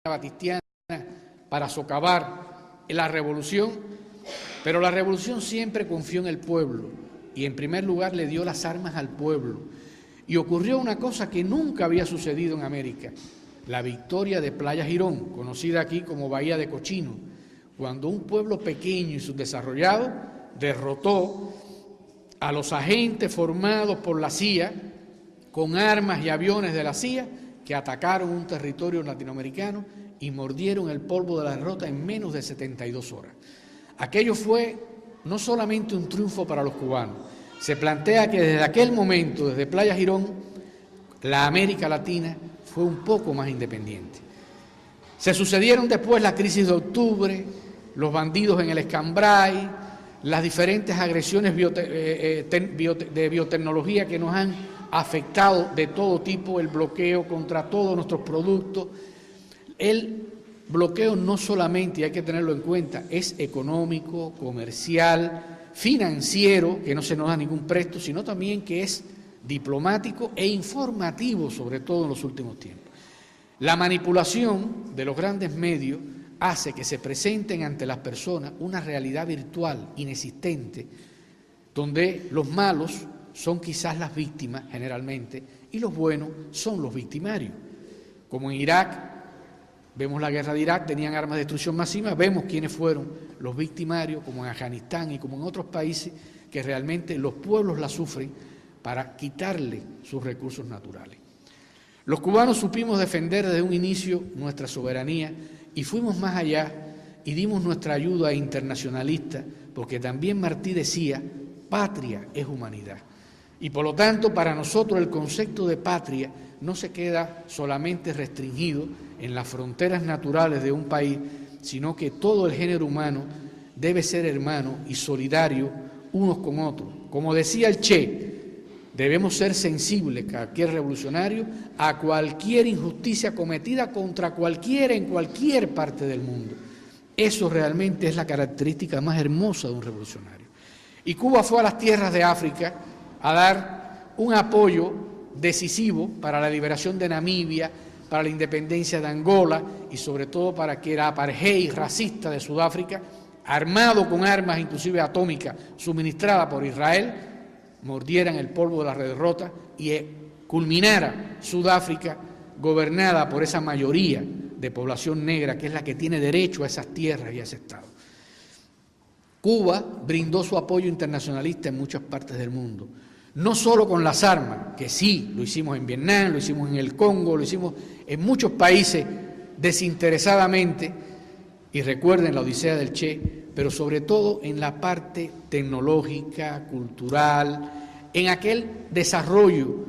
batistiana para socavar la revolución, pero la revolución siempre confió en el pueblo y en primer lugar le dio las armas al pueblo. Y ocurrió una cosa que nunca había sucedido en América, la victoria de Playa Girón, conocida aquí como Bahía de Cochinos, cuando un pueblo pequeño y subdesarrollado derrotó a los agentes formados por la CIA con armas y aviones de la CIA que atacaron un territorio latinoamericano y mordieron el polvo de la derrota en menos de 72 horas. Aquello fue no solamente un triunfo para los cubanos, se plantea que desde aquel momento, desde Playa Girón, la América Latina fue un poco más independiente. Se sucedieron después la crisis de octubre, los bandidos en el Escambray, las diferentes agresiones de biotecnología que nos han afectado de todo tipo, el bloqueo contra todos nuestros productos. El bloqueo no solamente, y hay que tenerlo en cuenta, es económico, comercial, financiero, que no se nos da ningún préstamo, sino también que es diplomático e informativo, sobre todo en los últimos tiempos. La manipulación de los grandes medios hace que se presenten ante las personas una realidad virtual inexistente, donde los malos son quizás las víctimas generalmente y los buenos son los victimarios. Como en Irak, vemos la guerra de Irak, tenían armas de destrucción masiva, vemos quiénes fueron los victimarios, como en Afganistán y como en otros países, que realmente los pueblos la sufren para quitarle sus recursos naturales. Los cubanos supimos defender desde un inicio nuestra soberanía y fuimos más allá y dimos nuestra ayuda internacionalista, porque también Martí decía, patria es humanidad. Y por lo tanto, para nosotros el concepto de patria no se queda solamente restringido en las fronteras naturales de un país, sino que todo el género humano debe ser hermano y solidario unos con otros. Como decía el Che, debemos ser sensibles, cualquier revolucionario, a cualquier injusticia cometida contra cualquiera en cualquier parte del mundo. Eso realmente es la característica más hermosa de un revolucionario. Y Cuba fue a las tierras de África a dar un apoyo decisivo para la liberación de Namibia, para la independencia de Angola y sobre todo para que el apartheid racista de Sudáfrica, armado con armas inclusive atómicas suministradas por Israel, mordieran el polvo de la derrota y culminara Sudáfrica gobernada por esa mayoría de población negra que es la que tiene derecho a esas tierras y a ese Estado. Cuba brindó su apoyo internacionalista en muchas partes del mundo, no solo con las armas, que sí, lo hicimos en Vietnam, lo hicimos en el Congo, lo hicimos en muchos países desinteresadamente, y recuerden la odisea del Che, pero sobre todo en la parte tecnológica, cultural, en aquel desarrollo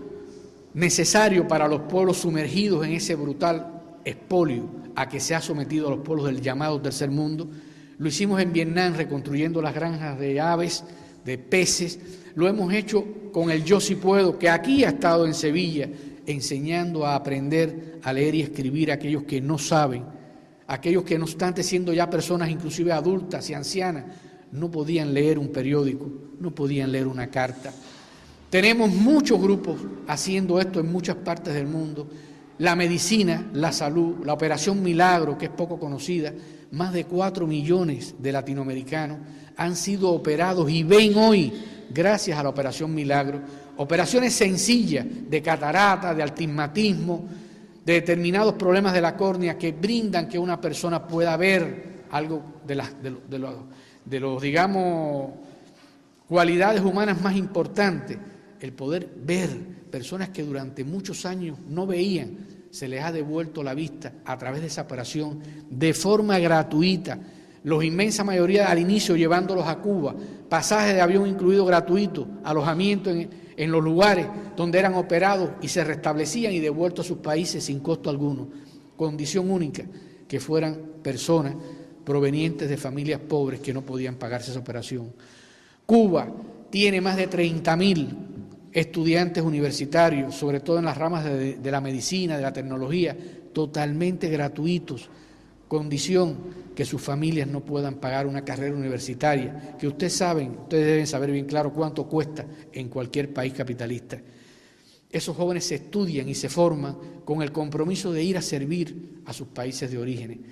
necesario para los pueblos sumergidos en ese brutal expolio a que se ha sometido a los pueblos del llamado tercer mundo. Lo hicimos en Vietnam reconstruyendo las granjas de aves, de peces, lo hemos hecho con el Yo Si Puedo, que aquí ha estado en Sevilla enseñando a aprender a leer y escribir a aquellos que no saben, aquellos que no obstante siendo ya personas inclusive adultas y ancianas, no podían leer un periódico, no podían leer una carta. Tenemos muchos grupos haciendo esto en muchas partes del mundo. La medicina, la salud, la Operación Milagro, que es poco conocida, más de 4 millones de latinoamericanos han sido operados y ven hoy, gracias a la Operación Milagro, operaciones sencillas de catarata, de astigmatismo, de determinados problemas de la córnea que brindan que una persona pueda ver algo de los digamos, cualidades humanas más importantes, el poder ver personas que durante muchos años no veían, se les ha devuelto la vista a través de esa operación de forma gratuita, la inmensa mayoría al inicio llevándolos a Cuba, pasajes de avión incluido gratuito, alojamiento en los lugares donde eran operados y se restablecían y devueltos a sus países sin costo alguno, condición única, que fueran personas provenientes de familias pobres que no podían pagarse esa operación. Cuba tiene más de 30.000 estudiantes universitarios, sobre todo en las ramas de la medicina, de la tecnología, totalmente gratuitos, condición que sus familias no puedan pagar una carrera universitaria, que ustedes deben saber bien claro cuánto cuesta en cualquier país capitalista. Esos jóvenes se estudian y se forman con el compromiso de ir a servir a sus países de origen.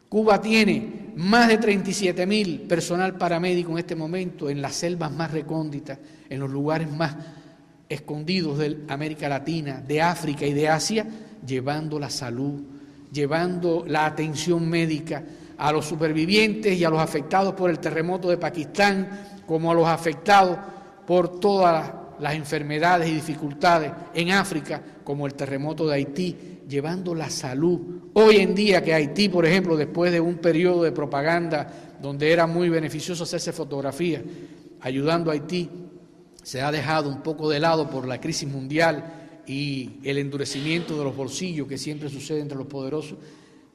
Cuba tiene más de 37.000 personal paramédico en este momento en las selvas más recónditas, en los lugares más escondidos de América Latina, de África y de Asia, llevando la salud, llevando la atención médica a los supervivientes y a los afectados por el terremoto de Pakistán, como a los afectados por todas las enfermedades y dificultades en África, como el terremoto de Haití, llevando la salud. Hoy en día que Haití, por ejemplo, después de un periodo de propaganda donde era muy beneficioso hacerse fotografías, ayudando a Haití, se ha dejado un poco de lado por la crisis mundial y el endurecimiento de los bolsillos que siempre sucede entre los poderosos.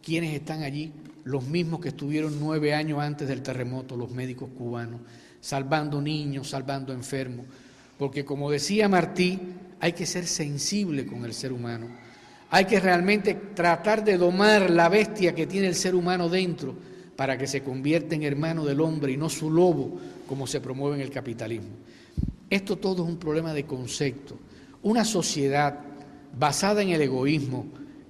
¿Quiénes están allí? Los mismos que estuvieron 9 años antes del terremoto, los médicos cubanos, salvando niños, salvando enfermos. Porque como decía Martí, hay que ser sensible con el ser humano. Hay que realmente tratar de domar la bestia que tiene el ser humano dentro para que se convierta en hermano del hombre y no su lobo, como se promueve en el capitalismo. Esto todo es un problema de concepto. Una sociedad basada en el egoísmo,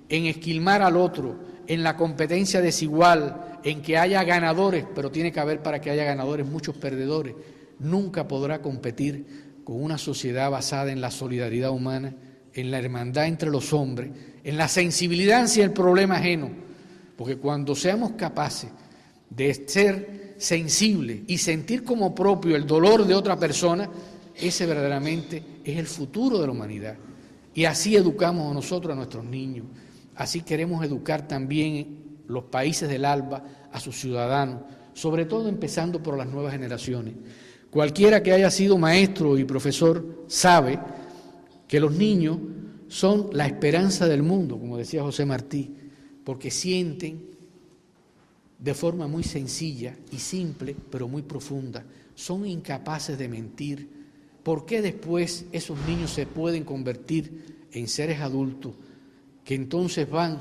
en esquilmar al otro, en la competencia desigual, en que haya ganadores, pero tiene que haber para que haya ganadores muchos perdedores, nunca podrá competir con una sociedad basada en la solidaridad humana, en la hermandad entre los hombres, en la sensibilidad hacia el problema ajeno, porque cuando seamos capaces de ser sensibles y sentir como propio el dolor de otra persona, ese verdaderamente es el futuro de la humanidad. Y así educamos nosotros a nuestros niños, así queremos educar también los países del ALBA a sus ciudadanos, sobre todo empezando por las nuevas generaciones. Cualquiera que haya sido maestro y profesor sabe que los niños son la esperanza del mundo, como decía José Martí, porque sienten de forma muy sencilla y simple, pero muy profunda, son incapaces de mentir. ¿Por qué después esos niños se pueden convertir en seres adultos que entonces van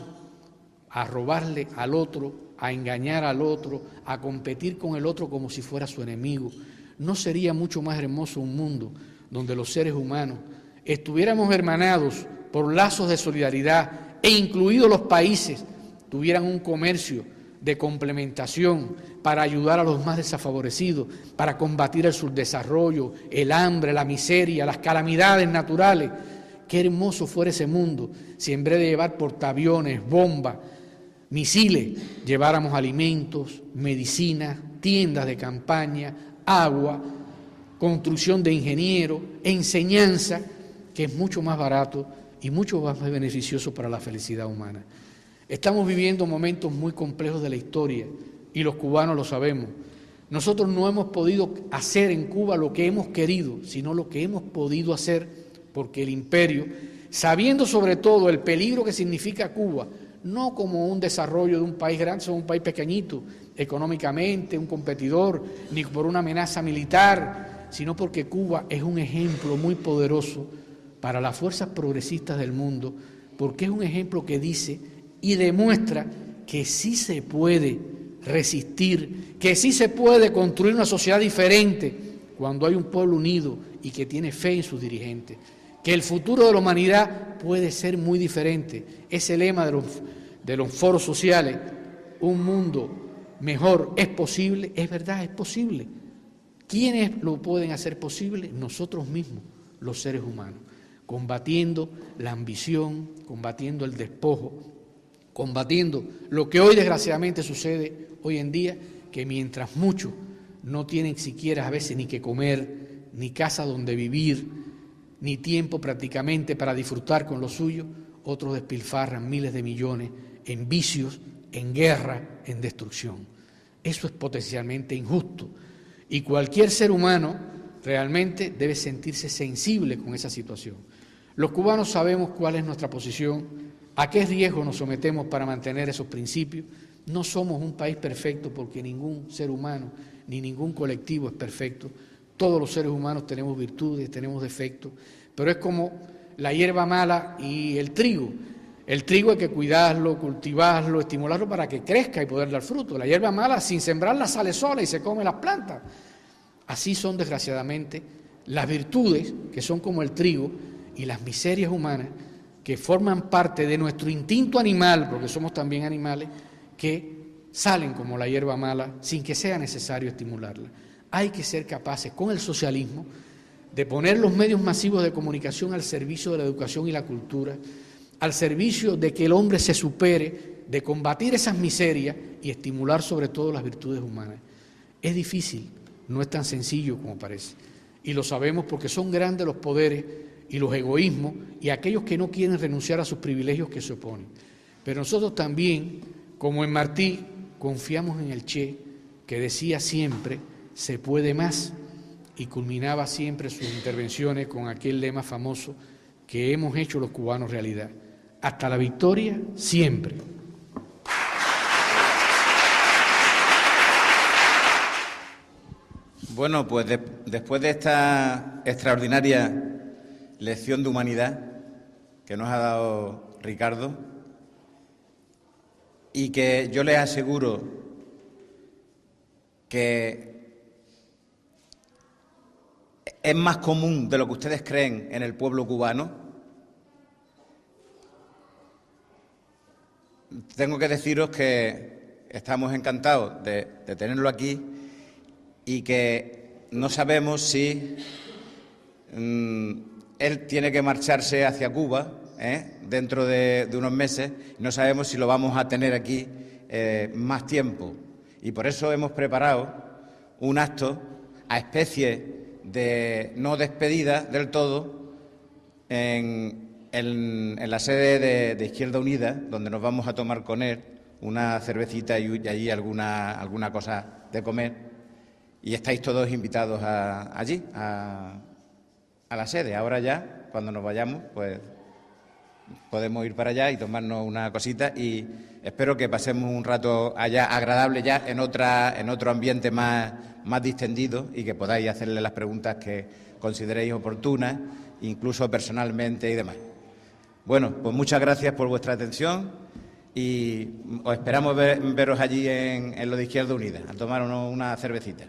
a robarle al otro, a engañar al otro, a competir con el otro como si fuera su enemigo? ¿No sería mucho más hermoso un mundo donde los seres humanos estuviéramos hermanados por lazos de solidaridad e incluidos los países tuvieran un comercio de complementación para ayudar a los más desfavorecidos, para combatir el subdesarrollo, el hambre, la miseria, las calamidades naturales? Qué hermoso fuera ese mundo si en vez de llevar portaaviones, bombas, misiles, lleváramos alimentos, medicinas, tiendas de campaña, agua, construcción de ingenieros, enseñanza, que es mucho más barato y mucho más beneficioso para la felicidad humana. Estamos viviendo momentos muy complejos de la historia y los cubanos lo sabemos. Nosotros no hemos podido hacer en Cuba lo que hemos querido, sino lo que hemos podido hacer porque el imperio, sabiendo sobre todo el peligro que significa Cuba, no como un desarrollo de un país grande, sino un país pequeñito, económicamente, un competidor, ni por una amenaza militar, sino porque Cuba es un ejemplo muy poderoso para las fuerzas progresistas del mundo, porque es un ejemplo que dice y demuestra que sí se puede resistir, que sí se puede construir una sociedad diferente cuando hay un pueblo unido y que tiene fe en sus dirigentes, que el futuro de la humanidad puede ser muy diferente. Ese lema de los foros sociales, un mundo mejor es posible, es verdad, es posible. ¿Quiénes lo pueden hacer posible? Nosotros mismos, los seres humanos, combatiendo la ambición, combatiendo el despojo, combatiendo lo que hoy desgraciadamente sucede hoy en día, que mientras muchos no tienen siquiera a veces ni que comer, ni casa donde vivir, ni tiempo prácticamente para disfrutar con lo suyo, otros despilfarran miles de millones en vicios, en guerra, en destrucción. Eso es potencialmente injusto y cualquier ser humano realmente debe sentirse sensible con esa situación. Los cubanos sabemos cuál es nuestra posición, a qué riesgo nos sometemos para mantener esos principios. No somos un país perfecto porque ningún ser humano ni ningún colectivo es perfecto. Todos los seres humanos tenemos virtudes, tenemos defectos, pero es como la hierba mala y el trigo. El trigo hay que cuidarlo, cultivarlo, estimularlo para que crezca y poder dar fruto. La hierba mala, sin sembrarla, sale sola y se come las plantas. Así son, desgraciadamente, las virtudes, que son como el trigo, y las miserias humanas que forman parte de nuestro instinto animal, porque somos también animales, que salen como la hierba mala sin que sea necesario estimularla. Hay que ser capaces con el socialismo de poner los medios masivos de comunicación al servicio de la educación y la cultura, al servicio de que el hombre se supere, de combatir esas miserias y estimular sobre todo las virtudes humanas. Es difícil, no es tan sencillo como parece. Y lo sabemos porque son grandes los poderes y los egoísmos y aquellos que no quieren renunciar a sus privilegios que se oponen. Pero nosotros también, como en Martí, confiamos en el Che, que decía siempre, se puede más, y culminaba siempre sus intervenciones con aquel lema famoso que hemos hecho los cubanos realidad: hasta la victoria, siempre. Bueno, pues después de esta extraordinaria lección de humanidad que nos ha dado Ricardo, y que yo les aseguro que es más común de lo que ustedes creen en el pueblo cubano, tengo que deciros que estamos encantados de tenerlo aquí y que no sabemos si él tiene que marcharse hacia Cuba dentro de unos meses, no sabemos si lo vamos a tener aquí más tiempo. Y por eso hemos preparado un acto a especie de no despedida del todo en la sede de Izquierda Unida, donde nos vamos a tomar con él una cervecita y allí alguna cosa de comer. Y estáis todos invitados allí, a la sede. Ahora ya, cuando nos vayamos, pues podemos ir para allá y tomarnos una cosita, y espero que pasemos un rato allá agradable ya en otro ambiente más distendido, y que podáis hacerle las preguntas que consideréis oportunas, incluso personalmente y demás. Bueno, pues muchas gracias por vuestra atención y os esperamos veros allí en lo de Izquierda Unida, a tomarnos una cervecita.